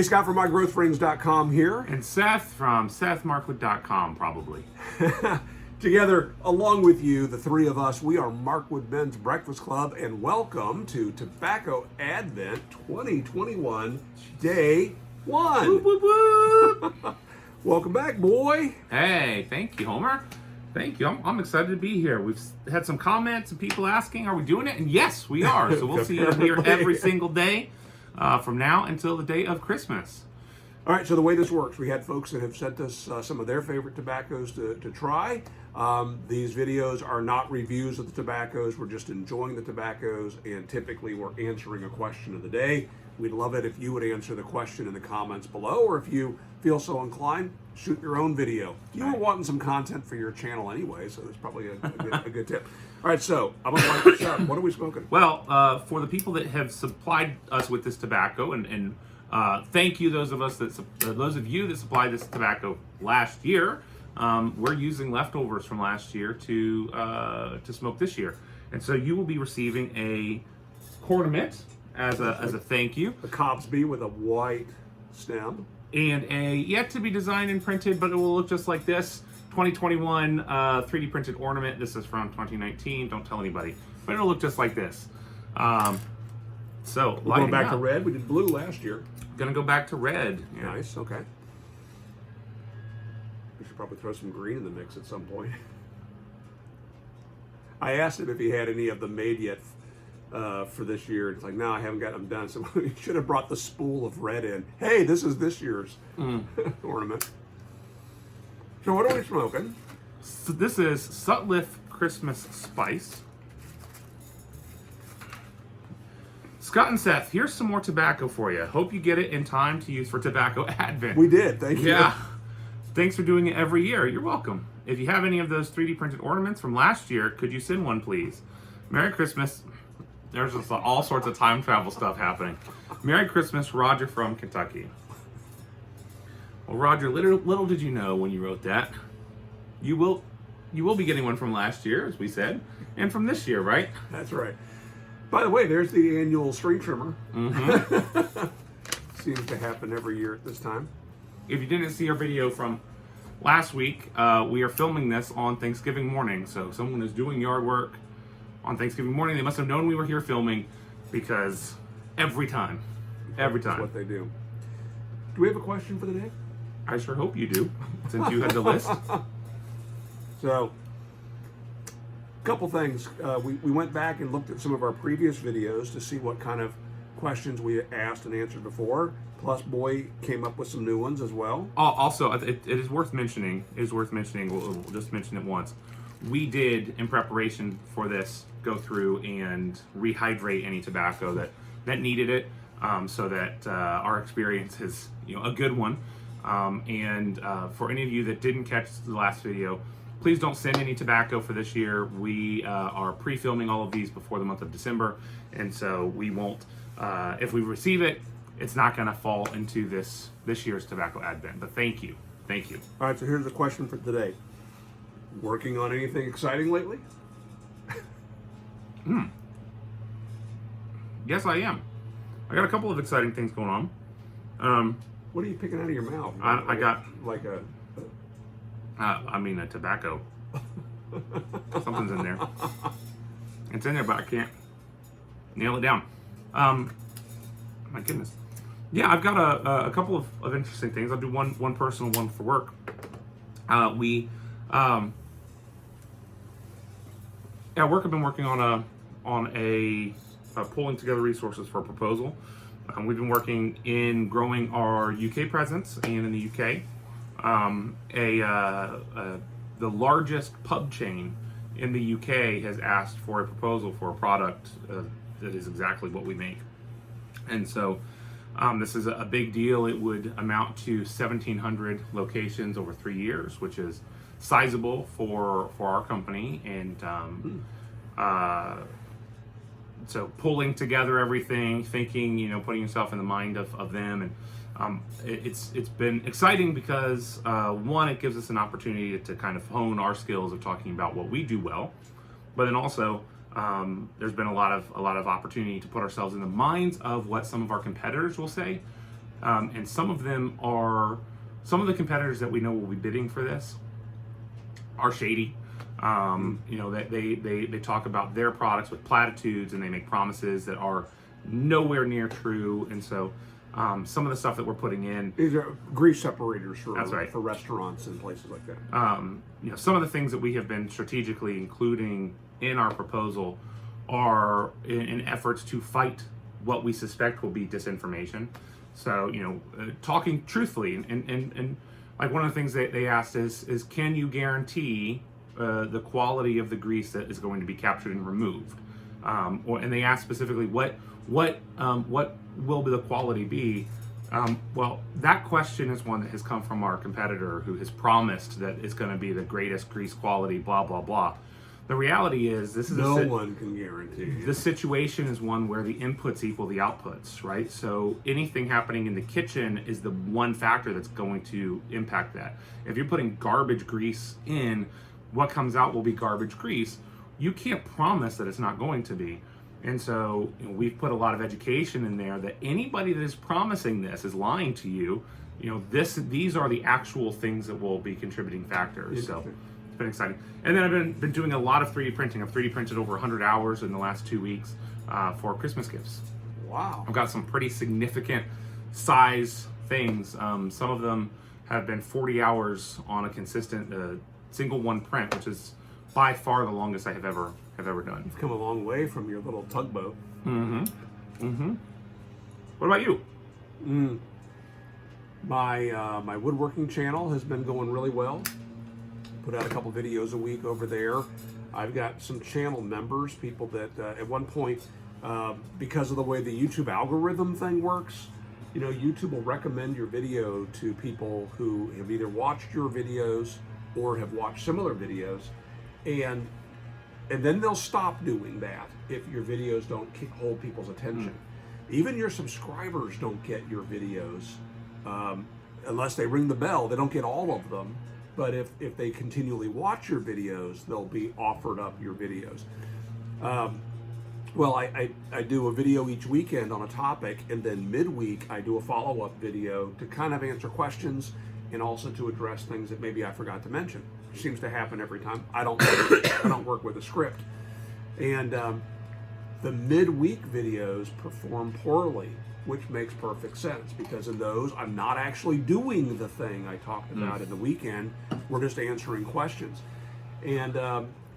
Hey, Scott from MyGrowthRings.com here. And Seth from SethMarkwood.com, probably. Together, along with you, the three of us, we are Markwood Men's Breakfast Club, and welcome to Tobacco Advent 2021, Day 1. Whoop, whoop, whoop. Welcome back, boy. Hey, thank you, Homer. Thank you. I'm excited to be here. We've had some comments and people asking, are we doing it? And yes, we are. So we'll see you here every single day from now until the day of Christmas. All right, so the way this works, we had folks that have sent us some of their favorite tobaccos to try. These videos are not reviews of the tobaccos. We're just enjoying the tobaccos, and typically we're answering a question of the day. We'd love it if you would answer the question in the comments below, or if you feel so inclined, shoot your own video. You were wanting some content for your channel anyway, so that's probably a good tip. All right, so I'm going to light this up. What are we smoking? Well, for the people that have supplied us with this tobacco, and thank you those of you that supplied this tobacco last year. We're using leftovers from last year to smoke this year, and so you will be receiving a ornament as a thank you. A Cobsby with a white stem. And a yet to be designed and printed, but it will look just like this, 2021 3D printed ornament. This is from 2019. Don't tell anybody, but it'll look just like this. So we're going back to red. We did blue last year. Gonna go back to red. Yeah. Nice. Okay. We should probably throw some green in the mix at some point. I asked him if he had any of them made yet for this year. It's like, no, I haven't got them done. So we should have brought the spool of red in. Hey, this is this year's ornament. So what are we smoking? So this is Sutliff Christmas Spice. Scott and Seth, here's some more tobacco for you. Hope you get it in time to use for Tobacco Advent. We did, thank you. Yeah. Thanks for doing it every year. You're welcome. If you have any of those 3D printed ornaments from last year, could you send one, please? Merry Christmas. There's just all sorts of time travel stuff happening. Merry Christmas, Roger from Kentucky. Well, Roger, little did you know when you wrote that, you will be getting one from last year, as we said, and from this year, right? That's right. By the way, there's the annual string trimmer. Mm-hmm. Seems to happen every year at this time. If you didn't see our video from last week, we are filming this on Thanksgiving morning. So someone is doing yard work on Thanksgiving morning. They must have known we were here filming, because every time. That's what they do. Do we have a question for the day? I sure hope you do, since you had the list. So, a couple things. We went back and looked at some of our previous videos to see what kind of questions we asked and answered before. Plus, Boy came up with some new ones as well. Also, it is worth mentioning. We'll just mention it once. We did, in preparation for this, go through and rehydrate any tobacco that needed it, so that our experience is a good one. And for any of you that didn't catch the last video, please don't send any tobacco for this year. We are pre-filming all of these before the month of December, and so we won't. If we receive it, it's not going to fall into this year's Tobacco Advent. But thank you. All right, so here's the question for today. Working on anything exciting lately? Yes, I am. I got a couple of exciting things going on. What are you picking out of your mouth? I got like a tobacco. Something's in there. It's in there, but I can't nail it down. My goodness. Yeah, I've got a couple of interesting things. I'll do one personal, one for work. At work, I've been working on a pulling together resources for a proposal. We've been working in growing our UK presence, and in the UK, the largest pub chain in the UK has asked for a proposal for a product that is exactly what we make. And so this is a big deal. It would amount to 1,700 locations over 3 years, which is sizable for our company. And so pulling together everything, thinking, putting yourself in the mind of them, and it's been exciting because one, it gives us an opportunity to kind of hone our skills of talking about what we do well, but then also there's been a lot of opportunity to put ourselves in the minds of what some of our competitors will say And some of the competitors that we know will be bidding for this are shady. That they talk about their products with platitudes, and they make promises that are nowhere near true. And so some of the stuff that we're putting in, These are grease separators for That's right. for restaurants and places like that. some of the things that we have been strategically including in our proposal are in efforts to fight what we suspect will be disinformation. So, talking truthfully, and like one of the things that they asked is can you guarantee the quality of the grease that is going to be captured and removed? And they asked specifically what will the quality be? Well, that question is one that has come from our competitor, who has promised that it's going to be the greatest grease quality, blah blah blah. The reality is, this is no one can guarantee. The situation is one where the inputs equal the outputs, right? So anything happening in the kitchen is the one factor that's going to impact that. If you're putting garbage grease in, what comes out will be garbage grease. You can't promise that it's not going to be. And so we've put a lot of education in there that anybody that is promising this is lying to you. These are the actual things that will be contributing factors. So it's been exciting. And then I've been doing a lot of 3D printing. I've 3D printed over 100 hours in the last 2 weeks for Christmas gifts. Wow. I've got some pretty significant size things. Some of them have been 40 hours on a consistent single one print, which is by far the longest I have ever done. You've come a long way from your little tugboat. What about you? My woodworking channel has been going really well. Put out a couple videos a week over there. I've got some channel members, people that at one point, because of the way the YouTube algorithm thing works, YouTube will recommend your video to people who have either watched your videos or have watched similar videos, and then they'll stop doing that if your videos don't hold people's attention. Even your subscribers don't get your videos unless they ring the bell. They don't get all of them, but if they continually watch your videos, they'll be offered up your videos. Well, I do a video each weekend on a topic, and then midweek I do a follow-up video to kind of answer questions and also to address things that maybe I forgot to mention. Which seems to happen every time. I don't work with a script. And the midweek videos perform poorly, which makes perfect sense, because in those I'm not actually doing the thing I talked about in the weekend. We're just answering questions. And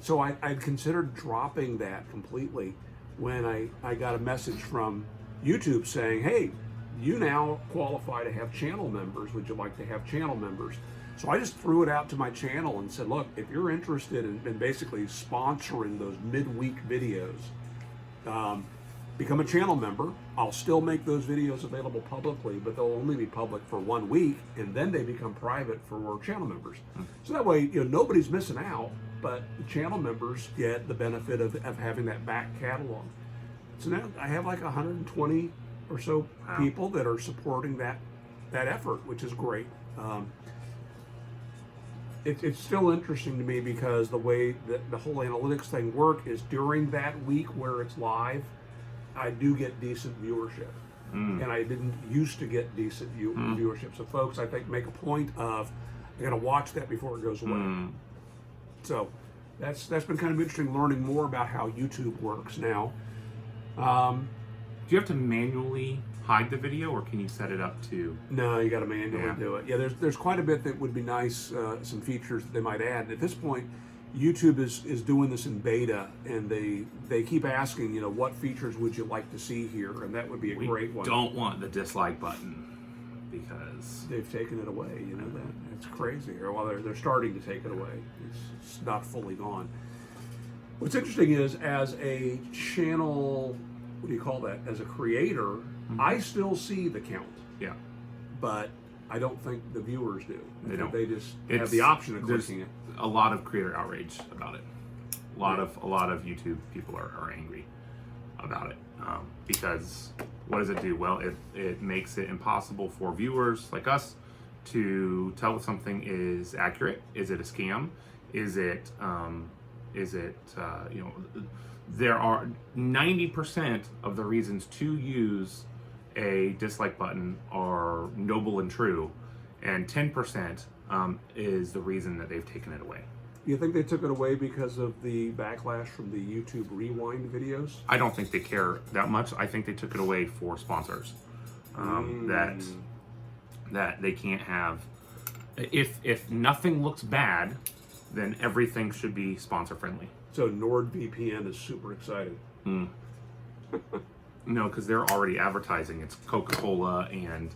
so I considered dropping that completely when I got a message from YouTube saying, hey, you now qualify to have channel members. Would you like to have channel members? So I just threw it out to my channel and said, look, if you're interested in basically sponsoring those midweek videos, become a channel member. I'll still make those videos available publicly, but they'll only be public for 1 week, and then they become private for channel members. So that way, nobody's missing out, but the channel members get the benefit of having that back catalog. So now I have like 120 or so people that are supporting that effort, which is great. It's still interesting to me because the way that the whole analytics thing work is during that week where it's live, I do get decent viewership. And I didn't used to get decent viewership. So folks, I think, make a point of, I gotta watch that before it goes away. So that's been kind of interesting, learning more about how YouTube works now. Do you have to manually hide the video, or can you set it up to? No, you got to manually do it. Yeah, there's quite a bit that would be nice, some features that they might add. At this point, YouTube is doing this in beta, and they keep asking, what features would you like to see here, and that would be a great one. We don't want the dislike button because they've taken it away. It's crazy. Or well, they're starting to take it away. It's not fully gone. What's interesting is, as a channel, what do you call that? As a creator, I still see the count. Yeah. But I don't think the viewers do. They don't. They just have the option of clicking it. A lot of creator outrage about it. A lot of YouTube people are angry about it because what does it do? Well, it makes it impossible for viewers like us to tell if something is accurate. Is it a scam? Is it there are 90% of the reasons to use a dislike button are noble and true, and 10% is the reason that they've taken it away. You think they took it away because of the backlash from the YouTube Rewind videos? I don't think they care that much. I think they took it away for sponsors. That they can't have. If nothing looks bad, then everything should be sponsor friendly. So NordVPN is super excited. No, because they're already advertising. It's Coca-Cola and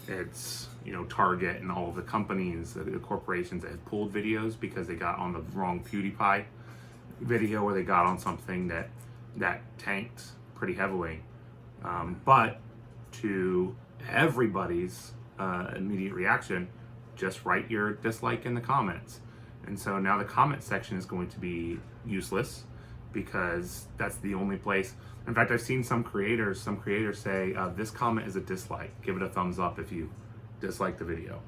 it's Target and all of the companies, the corporations that have pulled videos because they got on the wrong PewDiePie video, or they got on something that tanked pretty heavily. But to everybody's immediate reaction, just write your dislike in the comments. And so now the comment section is going to be useless because that's the only place. In fact, I've seen some creators say, this comment is a dislike. Give it a thumbs up if you dislike the video.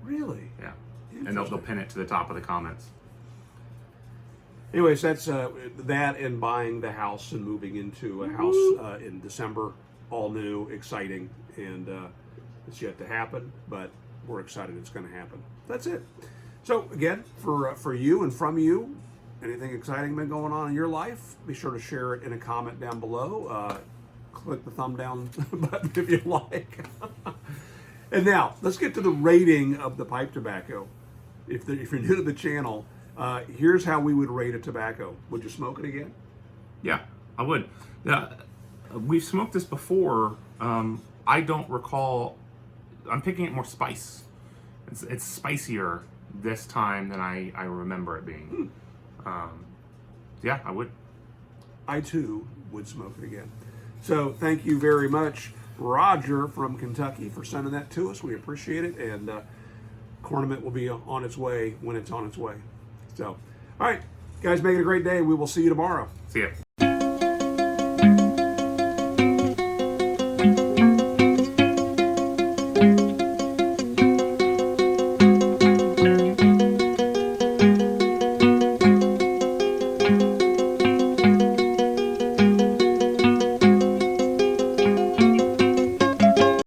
Really? Yeah. And they'll pin it to the top of the comments. Anyways, that's that and buying the house and moving into a house in December. All new, exciting, and it's yet to happen, but we're excited it's going to happen. That's it. So again, for you and from you, anything exciting been going on in your life? Be sure to share it in a comment down below. Click the thumb down button if you like. And now, let's get to the rating of the pipe tobacco. If you're new to the channel, here's how we would rate a tobacco. Would you smoke it again? Yeah, I would. We've smoked this before. I don't recall. I'm picking it more spice. It's spicier this time than I remember it being. Yeah, I would. I too would smoke it again. So thank you very much, Roger from Kentucky, for sending that to us. We appreciate it, and Ornament will be on its way when it's on its way. So, all right, guys, make it a great day. We will see you tomorrow. See ya.